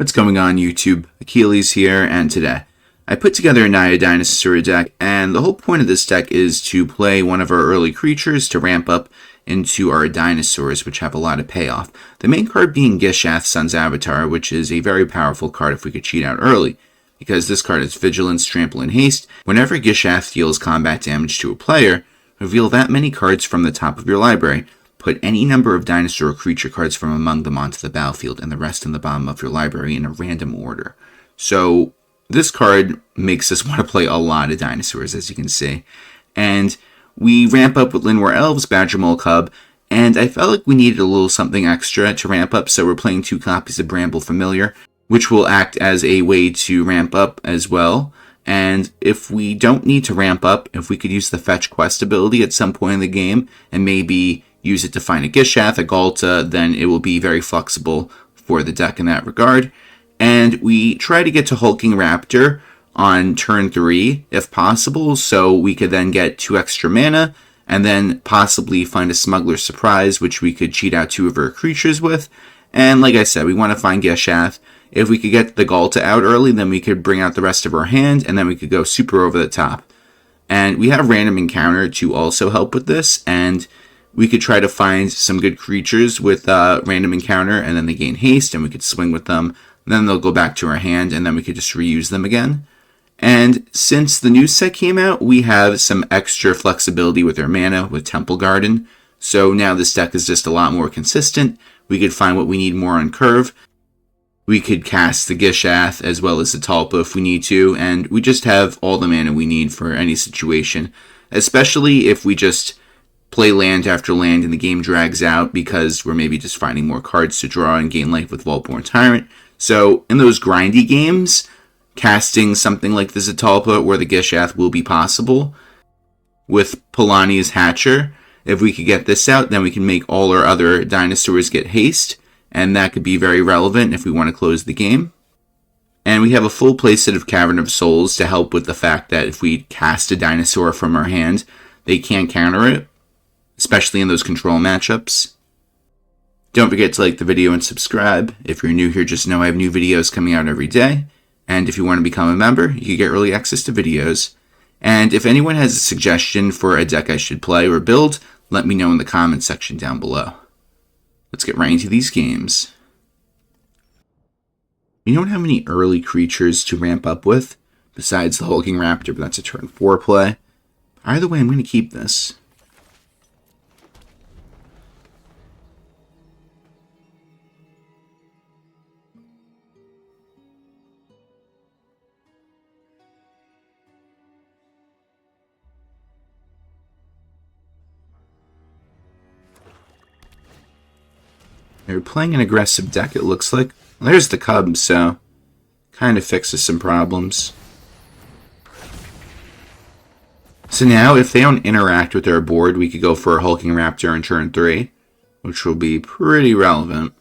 What's going on YouTube? Achilles here, and today I put together a Naya Dinosaur deck, and the whole point of this deck is to play one of our early creatures to ramp up into our dinosaurs, which have a lot of payoff. The main card being Gishath, Sun's Avatar, which is a very powerful card if we could cheat out early, because this card is Vigilance, Trample, and Haste. Whenever Gishath deals combat damage to a player, reveal that many cards from the top of your library. Put any number of dinosaur or creature cards from among them onto the battlefield and the rest in the bottom of your library in a random order. So this card makes us want to play a lot of dinosaurs, as you can see. And we ramp up with Llanowar Elves, Badgermole Cub, and I felt like we needed a little something extra to ramp up, so we're playing 2 copies of Bramble Familiar, which will act as a way to ramp up as well. And if we don't need to ramp up, if we could use the Fetch Quest ability at some point in the game, and maybe use it to find a Gishath, a Ghalta, then it will be very flexible for the deck in that regard. And we try to get to Hulking Raptor on turn 3, if possible, so we could then get 2 extra mana, and then possibly find a Smuggler Surprise, which we could cheat out 2 of our creatures with. And like I said, we want to find Gishath. If we could get the Ghalta out early, then we could bring out the rest of our hand, and then we could go super over the top. And we have Random Encounter to also help with this, and we could try to find some good creatures with Random Encounter, and then they gain haste, and we could swing with them. Then they'll go back to our hand, and then we could just reuse them again. And since the new set came out, we have some extra flexibility with our mana with Temple Garden. So now this deck is just a lot more consistent. We could find what we need more on curve. We could cast the Gishath as well as Zetalpa if we need to, and we just have all the mana we need for any situation, especially if we just play land after land and the game drags out because we're maybe just finding more cards to draw and gain life with Vaultborn Tyrant. So in those grindy games, casting something like the Zetalpa or the Gishath will be possible. With Palani's Hatcher, if we could get this out, then we can make all our other dinosaurs get haste, and that could be very relevant if we want to close the game. And we have a full playset of Cavern of Souls to help with the fact that if we cast a dinosaur from our hand, they can't counter it, especially in those control matchups. Don't forget to like the video and subscribe. If you're new here, just know I have new videos coming out every day. And if you want to become a member, you can get early access to videos. And if anyone has a suggestion for a deck I should play or build, let me know in the comments section down below. Let's get right into these games. We don't have any early creatures to ramp up with, besides the Hulking Raptor, but that's a turn 4 play. Either way, I'm going to keep this. They're playing an aggressive deck, it looks like. There's the Cub, so kind of fixes some problems. So now, if they don't interact with our board, we could go for a Hulking Raptor in turn 3, which will be pretty relevant.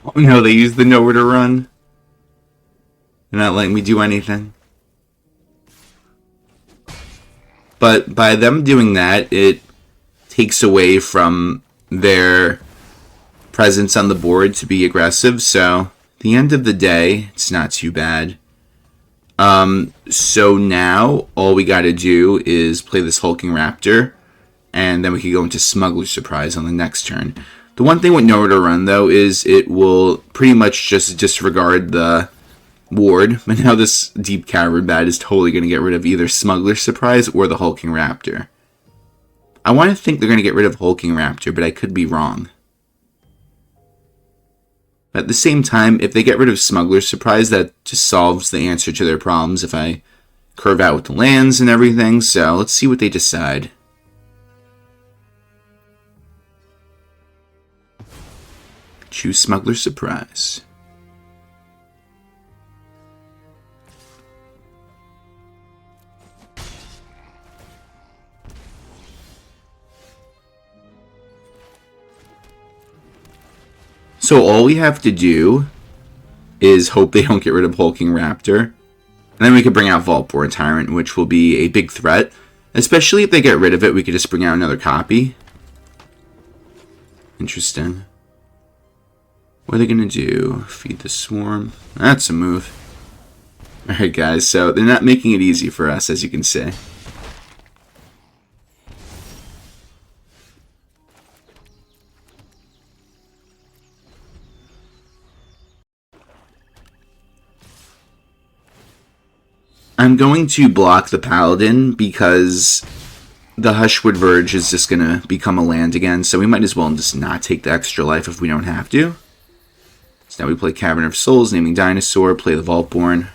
Oh no, they use the Nowhere to Run. They're not letting me do anything. But by them doing that, it takes away from their presence on the board to be aggressive. So, at the end of the day, it's not too bad. So now, all we gotta do is play this Hulking Raptor, and then we can go into Smuggler Surprise on the next turn. The one thing with Nowhere to Run, though, is it will pretty much just disregard the ward, but now this Deep Cavern Bat is totally going to get rid of either Smuggler Surprise or the Hulking Raptor. I want to think they're going to get rid of Hulking Raptor, but I could be wrong. But at the same time, if they get rid of Smuggler Surprise, that just solves the answer to their problems if I curve out with the lands and everything, so let's see what they decide. Choose Smuggler Surprise. So all we have to do is hope they don't get rid of Hulking Raptor. And then we could bring out Vaultborn Tyrant, which will be a big threat. Especially if they get rid of it, we could just bring out another copy. Interesting. What are they going to do? Feed the swarm? That's a move. Alright guys, so they're not making it easy for us, as you can see. I'm going to block the Paladin because the Hushwood Verge is just going to become a land again, so we might as well just not take the extra life if we don't have to. So now we play Cavern of Souls, naming Dinosaur, play the Vaultborn,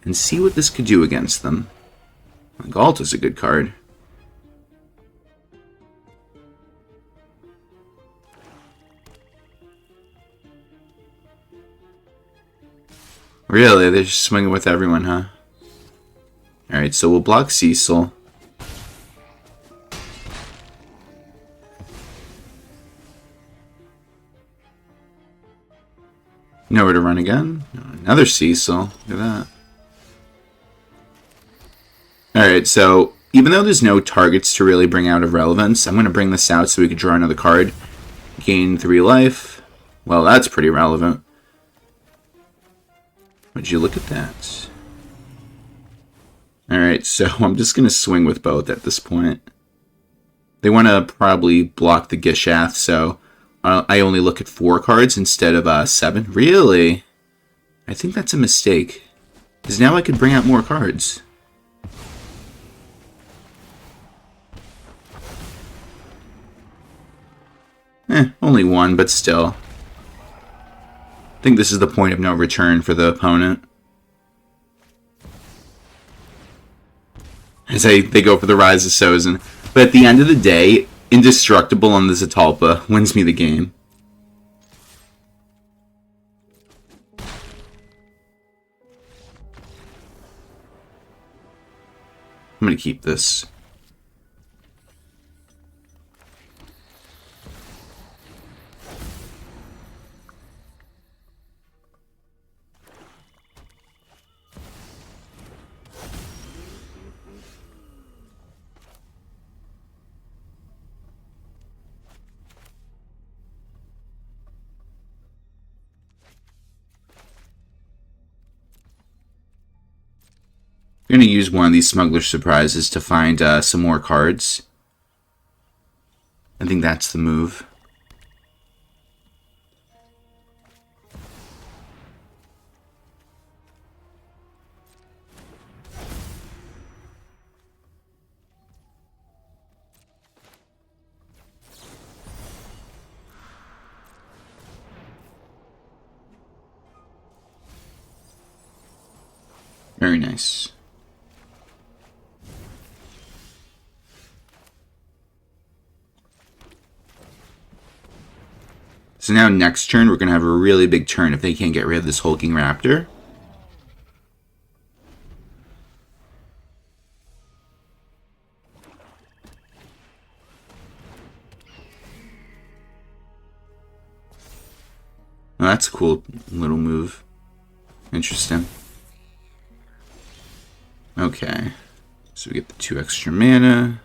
and see what this could do against them. Ghalta's a good card. Really? They're just swinging with everyone, huh? Alright, so we'll block Cecil. Nowhere to run again. Another Cecil. Look at that. Alright, so even though there's no targets to really bring out of relevance, I'm going to bring this out so we can draw another card. Gain 3 life. Well, that's pretty relevant. Would you look at that? Alright, so I'm just going to swing with both at this point. They want to probably block the Gishath, so I only look at 4 cards instead of 7. Really? I think that's a mistake. Because now I could bring out more cards. Only 1, but still. I think this is the point of no return for the opponent. As they go for the Rise of Sozin. But at the end of the day, Indestructible on the Zetalpa wins me the game. I'm going to keep this. I'm going to use one of these Smuggler surprises to find some more cards. I think that's the move. Very nice. So now next turn, we're going to have a really big turn if they can't get rid of this Hulking Raptor. Oh, that's a cool little move. Interesting. Okay. So we get the 2 extra mana.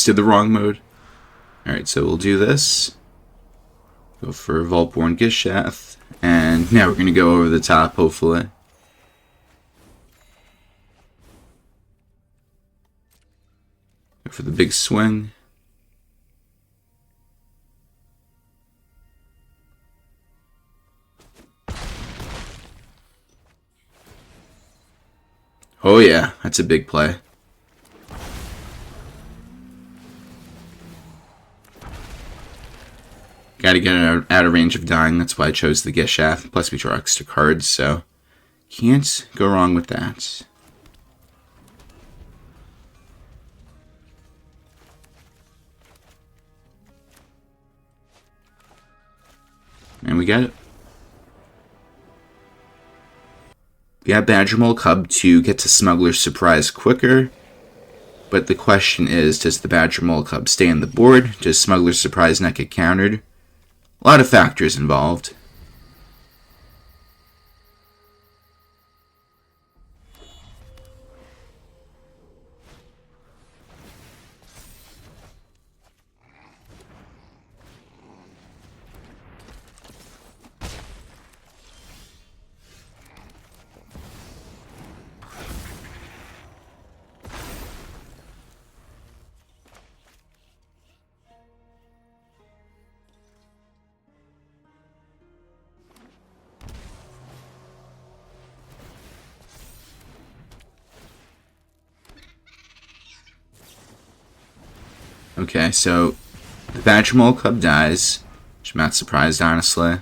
Did the wrong mode. Alright, so we'll do this. Go for Vaultborn Gishath. And now we're going to go over the top, hopefully. Go for the big swing. Oh yeah, that's a big play. Gotta get out of range of dying, that's why I chose the Gishath. Plus we draw extra cards, so can't go wrong with that. And we got it. We have Badgermole Cub to get to Smuggler's Surprise quicker. But the question is, does the Badgermole Cub stay on the board? Does Smuggler's Surprise not get countered? A lot of factors involved. Okay, so the Badgermole Cub dies, which I'm not surprised, honestly.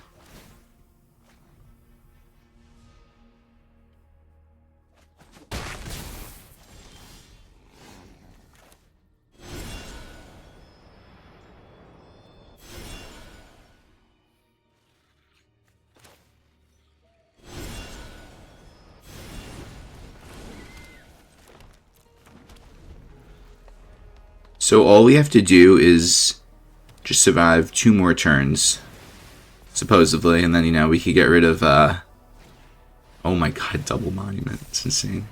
So all we have to do is just survive 2 more turns, supposedly, and then, you know, we could get rid of, oh my god, double monument. It's insane.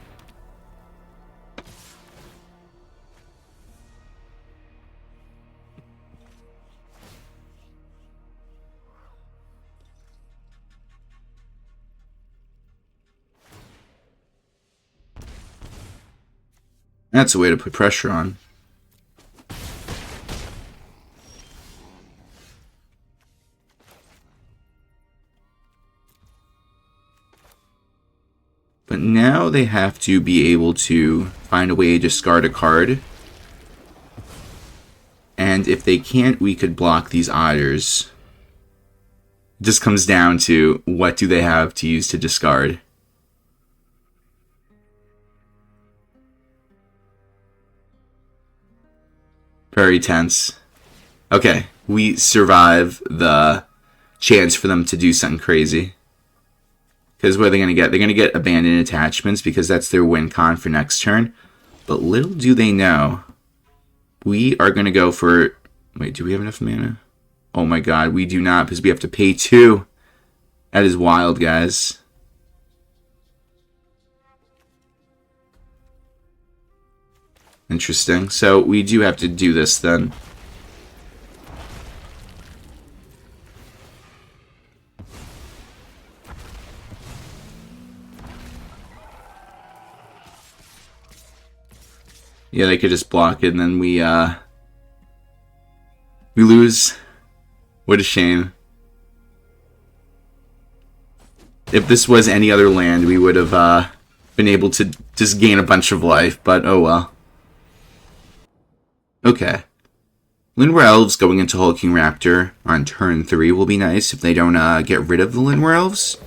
That's a way to put pressure on. But now they have to be able to find a way to discard a card. And if they can't, we could block these otters. It just comes down to what do they have to use to discard. Very tense. Okay, we survive the chance for them to do something crazy. Because what are they going to get? They're going to get abandoned attachments because that's their win con for next turn. But little do they know, we are going to go for... Wait, do we have enough mana? Oh my god, we do not, because we have to pay 2. That is wild, guys. Interesting. So we do have to do this then. Yeah, they could just block it, and then we lose. What a shame. If this was any other land, we would have been able to just gain a bunch of life, but oh well. Okay. Llanowar Elves going into Hulking Raptor on turn 3 will be nice if they don't get rid of the Llanowar Elves.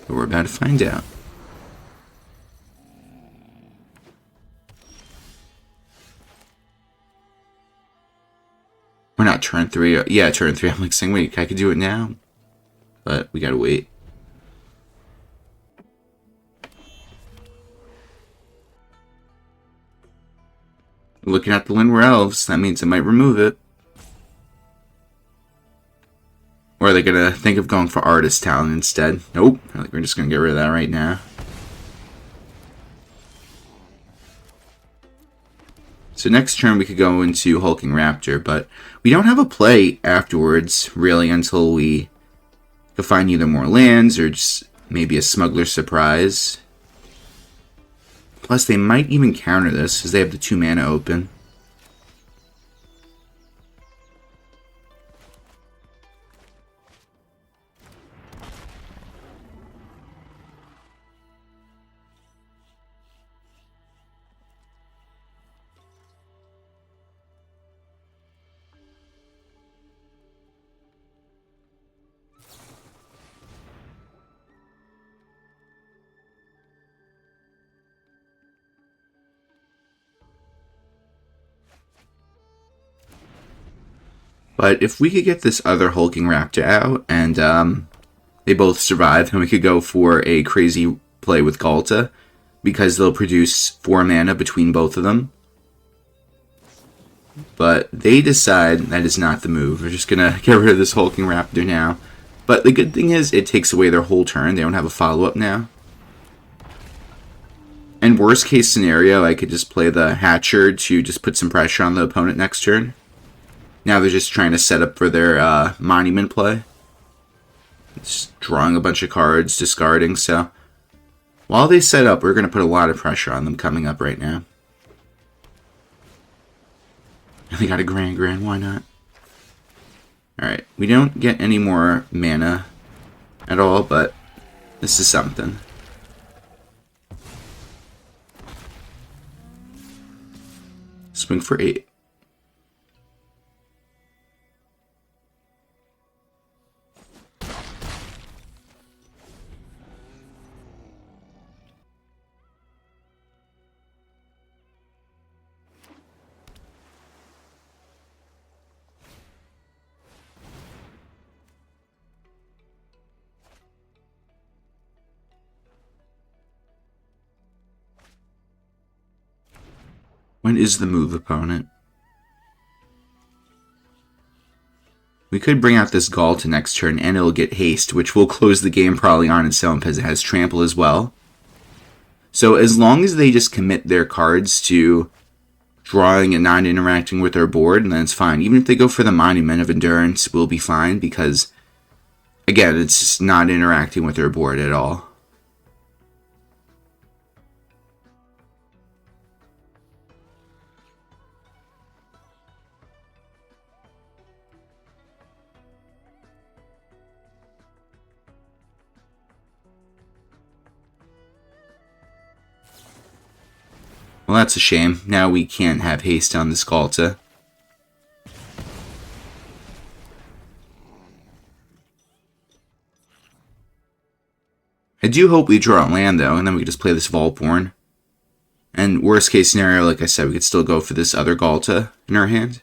But we're about to find out. We're not turn 3. Yeah, turn 3. I'm like saying, wait, I could do it now. But we gotta wait. Looking at the Llanowar Elves, that means I might remove it. Or are they gonna think of going for Artist Talent instead? Nope. Like, we're just gonna get rid of that right now. So next turn we could go into Hulking Raptor, but we don't have a play afterwards, really, until we could find either more lands or just maybe a Smuggler surprise. Plus, they might even counter this, because they have the 2 mana open. But if we could get this other Hulking Raptor out, and they both survive, then we could go for a crazy play with Ghalta, because they'll produce 4 mana between both of them. But they decide that is not the move. We're just going to get rid of this Hulking Raptor now. But the good thing is, it takes away their whole turn. They don't have a follow-up now. And worst case scenario, I could just play the Hatcher to just put some pressure on the opponent next turn. Now they're just trying to set up for their monument play. Just drawing a bunch of cards, discarding, so... While they set up, we're going to put a lot of pressure on them coming up right now. And they got a Grand, why not? Alright, we don't get any more mana at all, but this is something. Swing for 8. When is the move, opponent? We could bring out this Ghalta next turn, and it'll get haste, which will close the game probably on its own because it has trample as well. So as long as they just commit their cards to drawing and not interacting with our board, then it's fine. Even if they go for the Monument of Endurance, we'll be fine because, again, it's just not interacting with our board at all. Well, that's a shame. Now we can't have haste on this Ghalta. I do hope we draw a land, though, and then we can just play this Vaultborn. And worst case scenario, like I said, we could still go for this other Ghalta in our hand.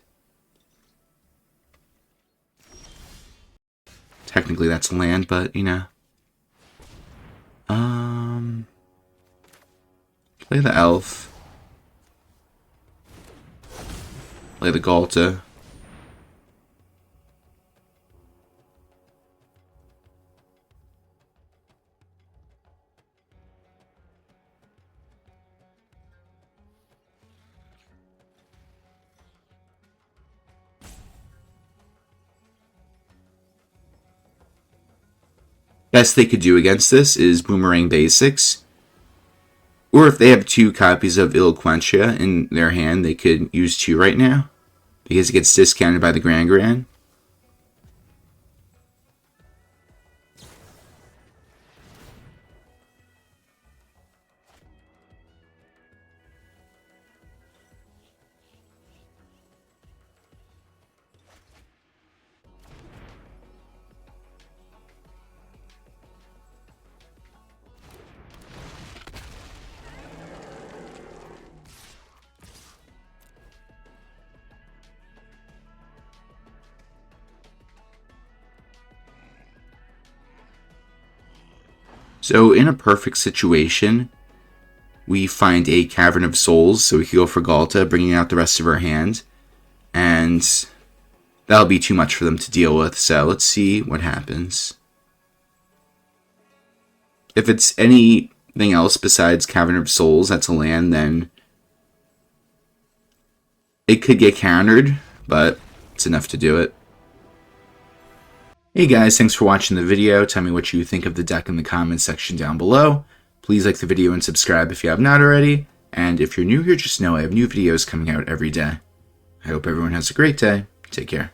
Technically, that's a land, but, you know. Play the Elf. Play the Ghalta. Best they could do against this is Boomerang Basics. Or if they have 2 copies of Eloquentia in their hand, they could use 2 right now, because it gets discounted by the Grand. So in a perfect situation, we find a Cavern of Souls, so we can go for Ghalta, bringing out the rest of our hand, and that'll be too much for them to deal with, so let's see what happens. If it's anything else besides Cavern of Souls that's a land, then it could get countered, but it's enough to do it. Hey guys, thanks for watching the video. Tell me what you think of the deck in the comments section down below. Please like the video and subscribe if you have not already. And if you're new here, just know I have new videos coming out every day. I hope everyone has a great day. Take care.